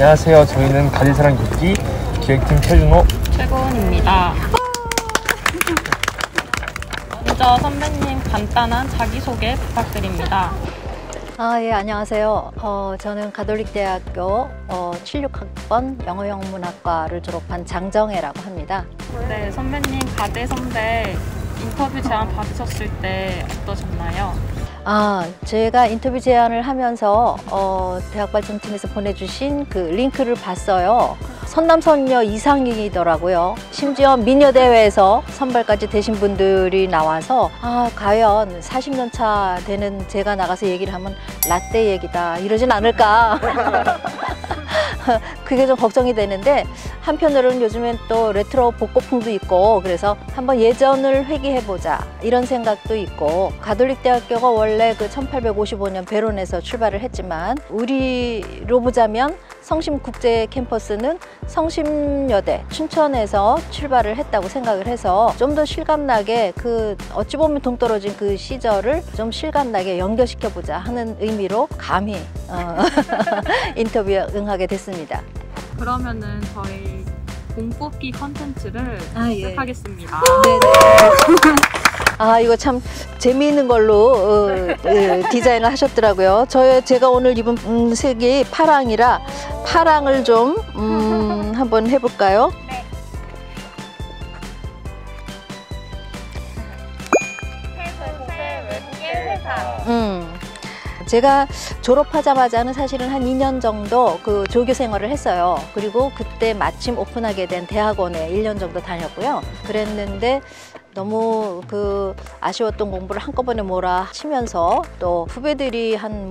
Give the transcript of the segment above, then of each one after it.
안녕하세요. 저희는 가지사랑 객기 기획팀 최준호, 최고은입니다. 먼저 선배님 간단한 자기소개 부탁드립니다. 예, 안녕하세요. 저는 가톨릭대학교 76학번 영어영문학과를 졸업한 장정혜라고 합니다. 네, 선배님 가대 선배 인터뷰 제안 받으셨을 때 어떠셨나요? 제가 인터뷰 제안을 하면서 대학발전팀에서 보내주신 그 링크를 봤어요. 선남선녀 이상이더라고요. 심지어 미녀대회에서 선발까지 되신 분들이 나와서 과연 40년 차 되는 제가 나가서 얘기를 하면 라떼 얘기다 이러진 않을까. 그게 좀 걱정이 되는데, 한편으로는 요즘엔 또 레트로 복고풍도 있고 그래서 한번 예전을 회귀해보자 이런 생각도 있고, 가톨릭대학교가 원래 그 1855년 베론에서 출발을 했지만 우리로 보자면 성심국제 캠퍼스는 성심여대 춘천에서 출발을 했다고 생각을 해서 좀 더 실감나게 그 어찌 보면 동떨어진 그 시절을 좀 실감나게 연결시켜보자 하는 의미로 감히 인터뷰에 응하게 됐습니다. 그러면은 저희 공뽑기 컨텐츠를 시작하겠습니다. 네네. 이거 참 재미있는 걸로 디자인을 하셨더라고요. 제가 오늘 입은 색이 파랑이라 파랑을 좀 한번 해볼까요? 네. 세부세 외국인 회사. 제가 졸업하자마자는 사실은 한 2년 정도 그 조교 생활을 했어요. 그리고 그때 마침 오픈하게 된 대학원에 1년 정도 다녔고요. 그랬는데 너무 그 아쉬웠던 공부를 한꺼번에 몰아치면서 또 후배들이 한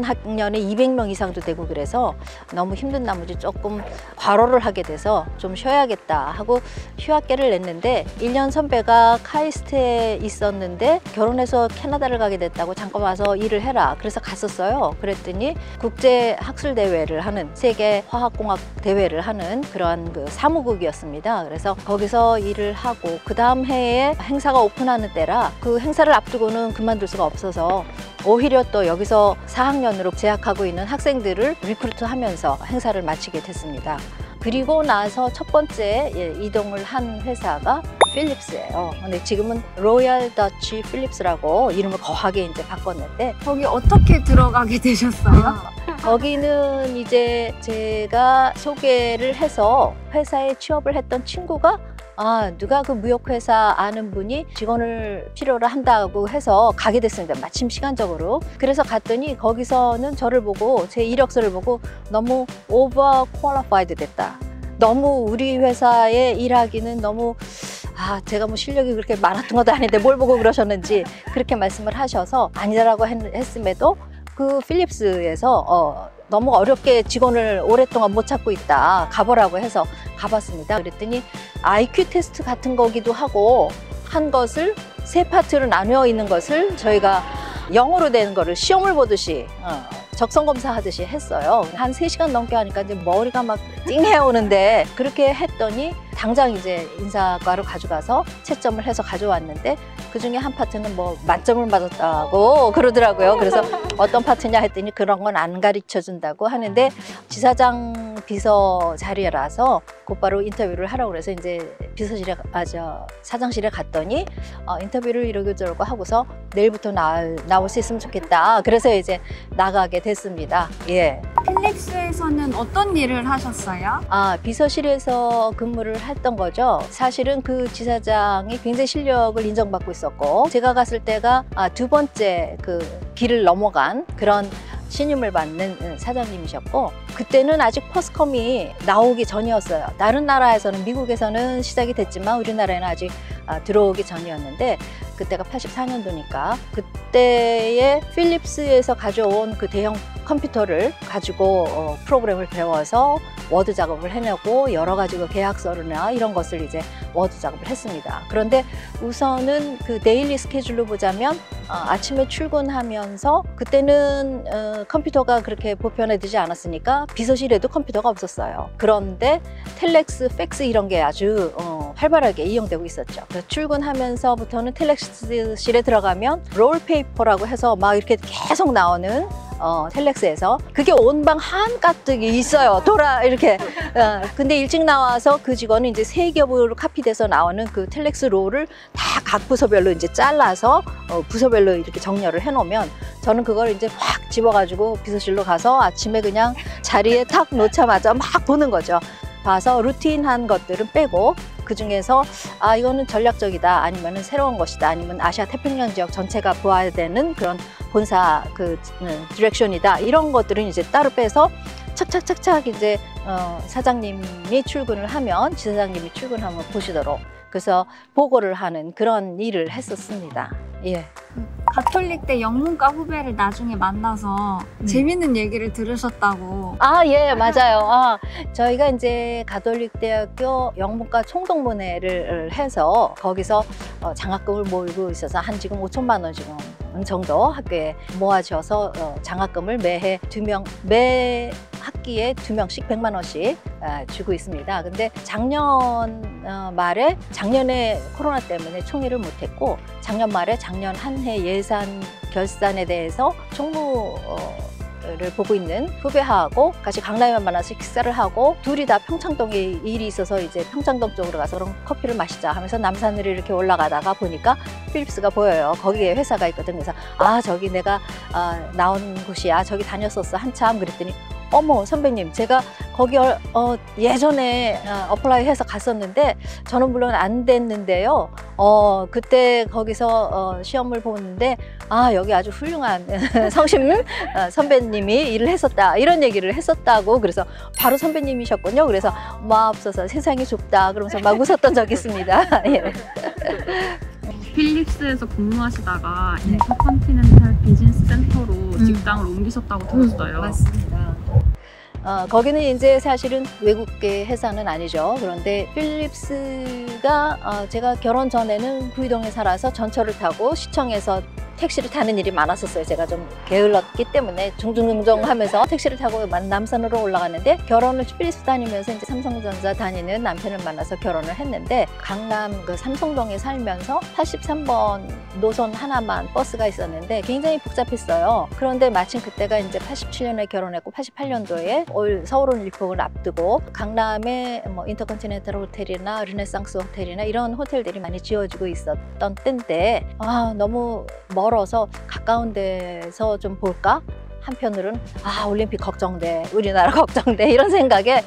학년에 200명 이상도 되고 그래서 너무 힘든 나머지 조금 과로를 하게 돼서 좀 쉬어야겠다 하고 휴학계를 냈는데, 1년 선배가 카이스트에 있었는데 결혼해서 캐나다를 가게 됐다고 잠깐 와서 일을 해라 그래서 갔었어요. 그랬더니 국제 학술 대회를 하는, 세계 화학공학 대회를 하는 그러한 그 사무국이었습니다. 그래서 거기서 일을 하고 그 다음 해에 행사가 오픈하는 때라 그 행사를 앞두고는 그만둘 수가 없어서 오히려 또 여기서 4학년으로 재학하고 있는 학생들을 리크루트하면서 행사를 마치게 됐습니다. 그리고 나서 첫 번째 이동을 한 회사가 필립스예요. 근데 지금은 로얄 더치 필립스라고 이름을 거하게 이제 바꿨는데, 거기 어떻게 들어가게 되셨어요? 거기는 이제 제가 소개를 해서 회사에 취업을 했던 친구가 누가 그 무역회사 아는 분이 직원을 필요로 한다고 해서 가게 됐습니다. 마침 시간적으로. 그래서 갔더니 거기서는 저를 보고, 제 이력서를 보고 너무 오버 퀄리파이드 됐다. 너무 우리 회사에 일하기는 너무 제가 뭐 실력이 그렇게 많았던 것도 아닌데 뭘 보고 그러셨는지 그렇게 말씀을 하셔서 아니라고 했음에도 그 필립스에서 너무 어렵게 직원을 오랫동안 못 찾고 있다, 가보라고 해서 가봤습니다. 그랬더니 IQ 테스트 같은 거기도 하고 한 것을 세 파트로 나뉘어 있는 것을 저희가 영어로 된 거를 시험을 보듯이 적성검사 하듯이 했어요. 한 3시간 넘게 하니까 이제 머리가 막 띵해 오는데, 그렇게 했더니 당장 이제 인사과로 가져가서 채점을 해서 가져왔는데, 그 중에 한 파트는 뭐 만점을 받았다고 그러더라고요. 그래서 어떤 파트냐 했더니 그런 건 안 가르쳐 준다고 하는데, 지사장 비서 자리라서 곧바로 인터뷰를 하라고 그래서 이제 비서실에 사장실에 갔더니 인터뷰를 이러고 저러고 하고서 내일부터 나올 수 있으면 좋겠다. 그래서 이제 나가게 됐습니다. 예. 필립스에서는 어떤 일을 하셨어요? 비서실에서 근무를 했던 거죠. 사실은 그 지사장이 굉장히 실력을 인정받고 있었고, 제가 갔을 때가 두 번째 그 길을 넘어간 그런 신임을 받는 사장님이셨고, 그때는 아직 포스컴이 나오기 전이었어요. 다른 나라에서는, 미국에서는 시작이 됐지만 우리나라에는 아직 들어오기 전이었는데, 그때가 84년도니까 그때에 필립스에서 가져온 그 대형 컴퓨터를 가지고 프로그램을 배워서 워드 작업을 해내고 여러 가지 그 계약서나 이런 것을 이제 워드 작업을 했습니다. 그런데 우선은 그 데일리 스케줄로 보자면 아침에 출근하면서, 그때는 컴퓨터가 그렇게 보편화되지 않았으니까 비서실에도 컴퓨터가 없었어요. 그런데 텔렉스, 팩스 이런 게 아주 활발하게 이용되고 있었죠. 출근하면서부터는 텔렉스실에 들어가면 롤페이퍼라고 해서 막 이렇게 계속 나오는 텔렉스에서. 그게 온방 한가득이 있어요. 돌아 이렇게. 근데 일찍 나와서 그 직원은 이제 세 겹으로 카피돼서 나오는 그 텔렉스 롤을 다 각 부서별로 이제 잘라서 부서별로 이렇게 정렬을 해놓으면 저는 그걸 이제 확 집어가지고 비서실로 가서 아침에 그냥 자리에 탁 놓자마자 막 보는 거죠. 봐서 루틴한 것들은 빼고 그 중에서 아 이거는 전략적이다, 아니면은 새로운 것이다, 아니면 아시아 태평양 지역 전체가 보아야 되는 그런 본사 그 디렉션이다, 이런 것들은 이제 따로 빼서 착착착착 이제 사장님이 출근을 하면, 지사장님이 출근하면 보시도록, 그래서 보고를 하는 그런 일을 했었습니다. 예. 가톨릭대 영문과 후배를 나중에 만나서 재밌는 얘기를 들으셨다고. 아, 예, 맞아요. 저희가 이제 가톨릭대학교 영문과 총동문회를 해서 거기서 장학금을 모으고 있어서 한 지금 5천만 원 지금 정도 학교에 모아져서 장학금을 매해 매 학기에 2명씩 100만 원씩 주고 있습니다. 근데 작년 말에, 작년에 코로나 때문에 총회를 못했고, 작년 말에 작년 한 해 예산 결산에 대해서 총무를 보고 있는 후배하고 같이 강남에 만나서 식사를 하고, 둘이 다 평창동에 일이 있어서 이제 평창동 쪽으로 가서 그럼 커피를 마시자 하면서 남산으로 이렇게 올라가다가 보니까 필립스가 보여요. 거기에 회사가 있거든. 그래서 아 저기 내가 나온 곳이야, 저기 다녔었어 한참. 그랬더니 어머 선배님, 제가 거기 예전에 어플라이 해서 갔었는데 저는 물론 안 됐는데요. 그때 거기서 시험을 보는데 아 여기 아주 훌륭한 성심 선배님이 일을 했었다, 이런 얘기를 했었다고. 그래서 바로 선배님이셨군요. 그래서 마없어서 세상이 좁다 그러면서 막 웃었던 적이 있습니다. 예. 필립스에서 근무하시다가 인터컨티넨탈 비즈니스 센터로 직장을 옮기셨다고 들었어요. 맞습니다. 거기는 이제 사실은 외국계 회사는 아니죠. 그런데 필립스가 제가 결혼 전에는 구이동에 살아서 전철을 타고 시청에서 택시를 타는 일이 많았었어요. 제가 좀 게을렀기 때문에 종종 하면서 택시를 타고 남산으로 올라갔는데, 결혼을 필립스 다니면서 이제 삼성전자 다니는 남편을 만나서 결혼을 했는데, 강남 그 삼성동에 살면서 83번 노선 하나만 버스가 있었는데 굉장히 복잡했어요. 그런데 마침 그때가 이제 87년에 결혼했고 88년도에 올 서울올림픽을 앞두고 강남에 뭐 인터컨티넨탈 호텔이나 르네상스 호텔이나 이런 호텔들이 많이 지어지고 있었던 때인데 너무 멀어서 가까운 데서 좀 볼까? 한편으로는 올림픽 걱정돼, 우리나라 걱정돼, 이런 생각에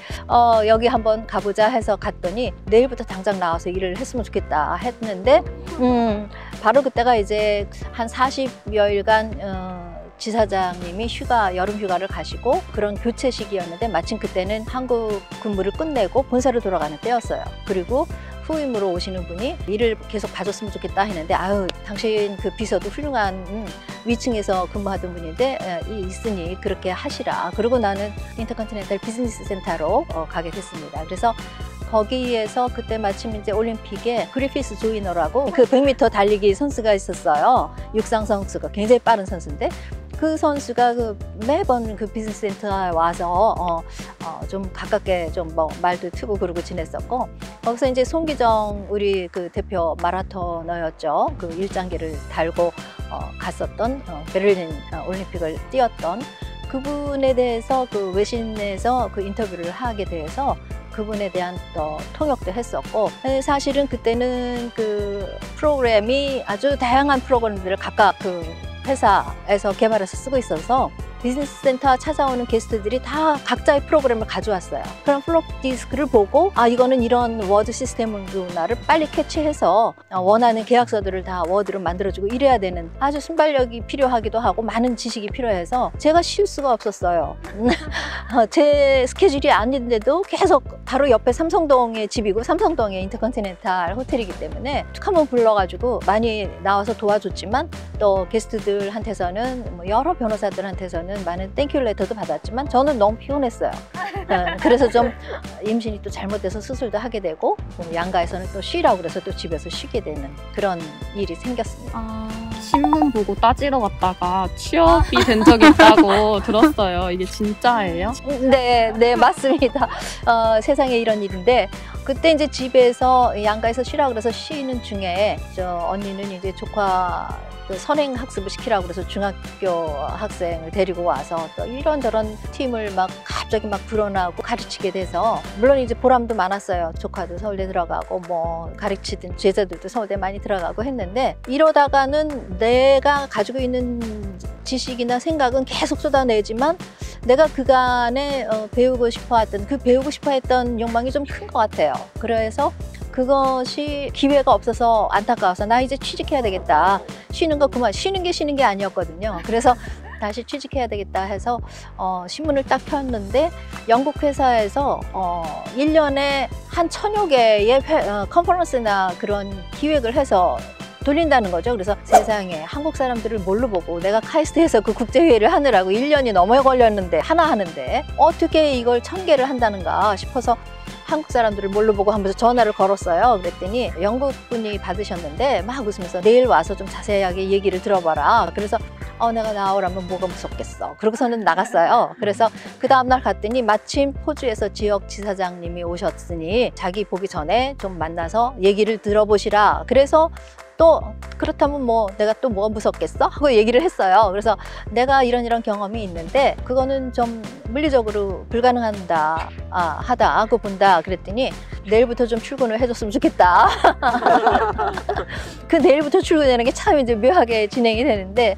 여기 한번 가보자 해서 갔더니 내일부터 당장 나와서 일을 했으면 좋겠다 했는데 바로 그때가 이제 한 40여일간 지사장님이 여름 휴가를 가시고 그런 교체 시기였는데, 마침 그때는 한국 근무를 끝내고 본사로 돌아가는 때였어요. 그리고 후임으로 오시는 분이 일을 계속 봐줬으면 좋겠다 했는데, 아유 당신 그 비서도 훌륭한 위층에서 근무하던 분인데 있으니 그렇게 하시라. 그리고 나는 인터컨티넨탈 비즈니스 센터로 가게 됐습니다. 그래서 거기에서 그때 마침 이제 올림픽에 그리피스 조이너라고 그 100m 달리기 선수가 있었어요. 육상 선수가 굉장히 빠른 선수인데, 그 선수가 매번 그 비즈니스 센터에 와서 좀 가깝게 좀 뭐 말도 트고 그러고 지냈었고, 거기서 이제 송기정 우리 그 대표 마라토너였죠. 그 일장기를 달고 갔었던 베를린 올림픽을 뛰었던 그분에 대해서 그 외신에서 그 인터뷰를 하게 돼서 그분에 대한 또 통역도 했었고, 사실은 그때는 그 프로그램이 아주 다양한 프로그램들을 각각 그 회사에서 개발해서 쓰고 있어서 비즈니스 센터 찾아오는 게스트들이 다 각자의 프로그램을 가져왔어요. 그럼 플롭 디스크를 보고 이거는 이런 워드 시스템구나를 빨리 캐치해서 원하는 계약서들을 다 워드로 만들어주고 이래야 되는, 아주 순발력이 필요하기도 하고 많은 지식이 필요해서 제가 쉴 수가 없었어요. 제 스케줄이 아닌데도 계속 바로 옆에 삼성동의 집이고 삼성동에 인터컨티넨탈 호텔이기 때문에 툭 한번 불러가지고 많이 나와서 도와줬지만, 또 게스트들한테서는 뭐 여러 변호사들한테서는 많은 땡큐 레터도 받았지만 저는 너무 피곤했어요. 그래서 좀 임신이 또 잘못돼서 수술도 하게 되고, 양가에서는 또 쉬라고 그래서 또 집에서 쉬게 되는 그런 일이 생겼습니다. 신문 보고 따지러 갔다가 취업이 된 적이 있다고 들었어요. 이게 진짜예요? 네, 맞습니다. 세상에 이런 일인데 그때 이제 집에서 양가에서 쉬라 그래서 쉬는 중에 저 언니는 이제 조카 그 선행 학습을 시키라고 그래서 중학교 학생을 데리고 와서 또 이런저런 팀을 막 갑자기 막 불어나고 가르치게 돼서 물론 이제 보람도 많았어요. 조카도 서울대 들어가고 뭐 가르치던 제자들도 서울대 많이 들어가고 했는데 이러다가는 내가 가지고 있는 지식이나 생각은 계속 쏟아내지만 내가 그간에 배우고 싶어 했던 욕망이 좀 큰 것 같아요. 그래서 그것이 기회가 없어서 안타까워서 나 이제 취직해야 되겠다. 쉬는 거 그만. 쉬는 게 아니었거든요. 그래서 다시 취직해야 되겠다 해서 신문을 딱 폈는데 영국 회사에서 1년에 한 1000여 개의 컨퍼런스나 그런 기획을 해서 돌린다는 거죠. 그래서 세상에 한국 사람들을 뭘로 보고 내가 카이스트에서 그 국제회의를 하느라고 1년이 넘어 걸렸는데 하나 하는데 어떻게 이걸 1000개를 한다는가 싶어서 한국 사람들을 뭘로 보고 하면서 전화를 걸었어요. 그랬더니 영국 분이 받으셨는데 막 웃으면서 내일 와서 좀 자세하게 얘기를 들어봐라. 그래서 내가 나오라면 뭐가 무섭겠어. 그러고서는 나갔어요. 그래서 그 다음날 갔더니 마침 호주에서 지역 지사장님이 오셨으니 자기 보기 전에 좀 만나서 얘기를 들어보시라. 그래서 또 그렇다면 뭐 내가 또 뭐가 무섭겠어? 하고 얘기를 했어요. 그래서 내가 이런 경험이 있는데 그거는 좀 물리적으로 하다고 본다. 그랬더니 내일부터 좀 출근을 해줬으면 좋겠다. 그 내일부터 출근하는 게 참 이제 묘하게 진행이 되는데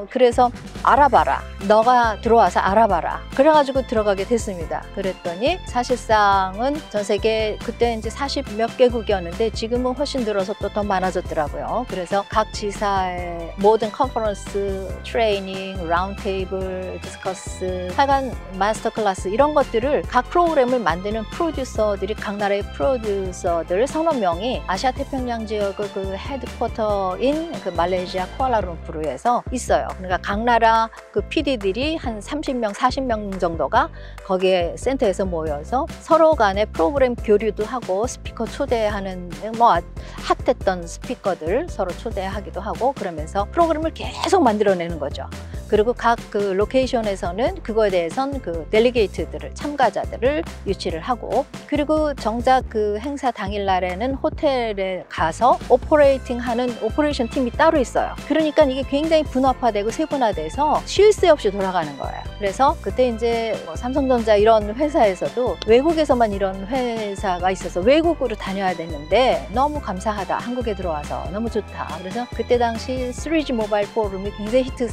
그래서 알아봐라. 너가 들어와서 알아봐라. 그래가지고 들어가게 됐습니다. 그랬더니 사실상은 전 세계 그때 이제 40 몇 개국이었는데 지금은 훨씬 늘어서 또 더 많아졌더라고요. 그래서 각 지사의 모든 컨퍼런스, 트레이닝, 라운드테이블, 디스커스, 하여간 마스터 클래스 이런 것들을 각 프로그램을 만드는 프로듀서들이 각 나라의 프로듀서들 서너 명이 아시아 태평양 지역의 그 헤드쿼터인 그 말레이시아 쿠알라룸푸르에서 있어요. 그러니까 각 나라 그 PD들이 한 30명, 40명 정도가 거기에 센터에서 모여서 서로 간에 프로그램 교류도 하고 스피커 초대하는 뭐 핫했던 스피커들 서로 초대하기도 하고 그러면서 프로그램을 계속 만들어내는 거죠. 그리고 각 그 로케이션에서는 그거에 대해서는 그 델리게이트들을 참가자들을 유치를 하고 그리고 정작 그 행사 당일날에는 호텔에 가서 오퍼레이션 팀이 따로 있어요. 그러니까 이게 굉장히 분업화되고 세분화돼서 쉴 새 없이 돌아가는 거예요. 그래서 그때 이제 뭐 삼성전자 이런 회사에서도 외국에서만 이런 회사가 있어서 외국으로 다녀야 되는데 너무 감사하다. 한국에 들어와서 너무 좋다. 그래서 그때 당시 3G 모바일 포럼이 굉장히 히트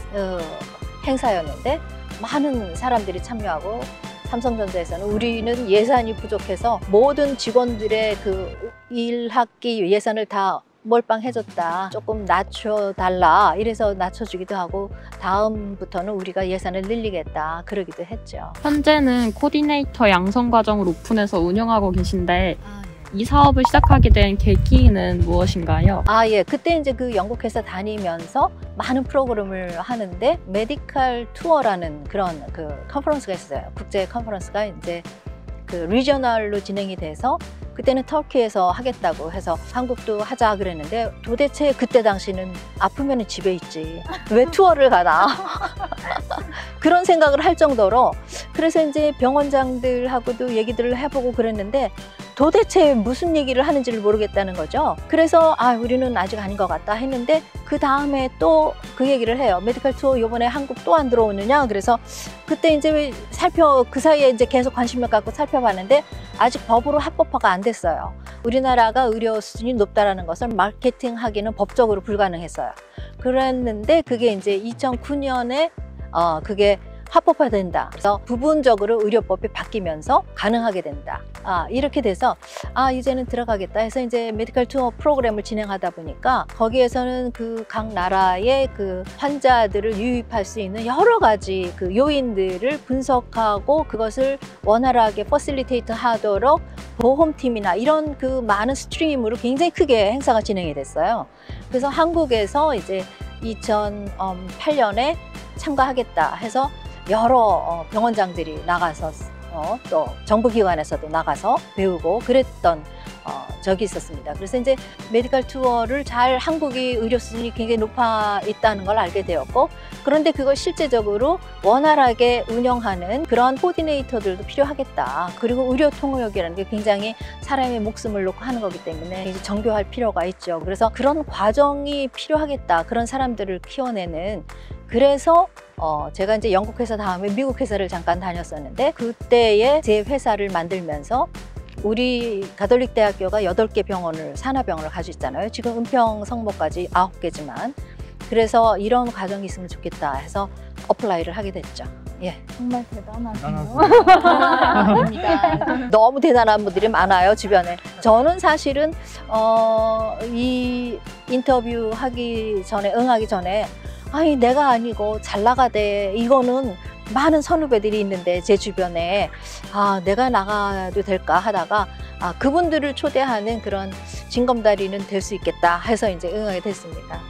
행사였는데 많은 사람들이 참여하고 삼성전자에서는 우리는 예산이 부족해서 모든 직원들의 그 1학기 예산을 다 몰빵해줬다. 조금 낮춰달라. 이래서 낮춰주기도 하고 다음부터는 우리가 예산을 늘리겠다. 그러기도 했죠. 현재는 코디네이터 양성 과정을 오픈해서 운영하고 계신데 이 사업을 시작하게 된 계기는 무엇인가요? 예. 그때 이제 그 영국 회사 다니면서 많은 프로그램을 하는데 메디컬 투어라는 그런 그 컨퍼런스가 있었어요. 국제 컨퍼런스가 이제 그 리저널로 진행이 돼서 그때는 터키에서 하겠다고 해서 한국도 하자 그랬는데 도대체 그때 당시는 아프면 집에 있지 왜 투어를 가나 그런 생각을 할 정도로 그래서 이제 병원장들하고도 얘기들을 해보고 그랬는데 도대체 무슨 얘기를 하는지를 모르겠다는 거죠. 그래서 우리는 아직 아닌 것 같다 했는데 그 다음에 또 그 얘기를 해요. 메디컬 투어 이번에 한국 또 안 들어오느냐. 그래서 그때 이제 그 사이에 이제 계속 관심을 갖고 살펴봤는데 아직 법으로 합법화가 안 됐어요. 우리나라가 의료 수준이 높다라는 것을 마케팅하기는 법적으로 불가능했어요. 그랬는데 그게 이제 2009년에 그게 합법화된다. 그래서 부분적으로 의료법이 바뀌면서 가능하게 된다. 이렇게 돼서 이제는 들어가겠다 해서 이제 메디컬 투어 프로그램을 진행하다 보니까 거기에서는 그 각 나라의 그 환자들을 유입할 수 있는 여러 가지 그 요인들을 분석하고 그것을 원활하게 퍼실리테이트 하도록 보험팀이나 이런 그 많은 스트림으로 굉장히 크게 행사가 진행이 됐어요. 그래서 한국에서 이제 2008년에 참가하겠다 해서 여러 병원장들이 나가서 또 정부기관에서도 나가서 배우고 그랬던 적이 있었습니다. 그래서 이제 메디컬 투어를 잘 한국이 의료 수준이 굉장히 높아 있다는 걸 알게 되었고, 그런데 그걸 실제적으로 원활하게 운영하는 그런 코디네이터들도 필요하겠다. 그리고 의료 통역이라는 게 굉장히 사람의 목숨을 놓고 하는 거기 때문에 이제 정교할 필요가 있죠. 그래서 그런 과정이 필요하겠다. 그런 사람들을 키워내는. 그래서 제가 이제 영국 회사 다음에 미국 회사를 잠깐 다녔었는데, 그때에 제 회사를 만들면서 우리 가톨릭 대학교가 8개 병원을, 산하병원을 가지고 있잖아요. 지금 은평 성모까지 9개지만. 그래서 이런 과정이 있으면 좋겠다 해서 어플라이를 하게 됐죠. 예. 정말 대단하시네요. 아닙니다. 너무 대단한 분들이 많아요, 주변에. 저는 사실은 이 인터뷰 하기 전에, 응하기 전에, 아니 내가 아니고 잘 나가대, 이거는 많은 선후배들이 있는데 제 주변에 내가 나가도 될까 하다가 그분들을 초대하는 그런 징검다리는 될 수 있겠다 해서 이제 응하게 됐습니다.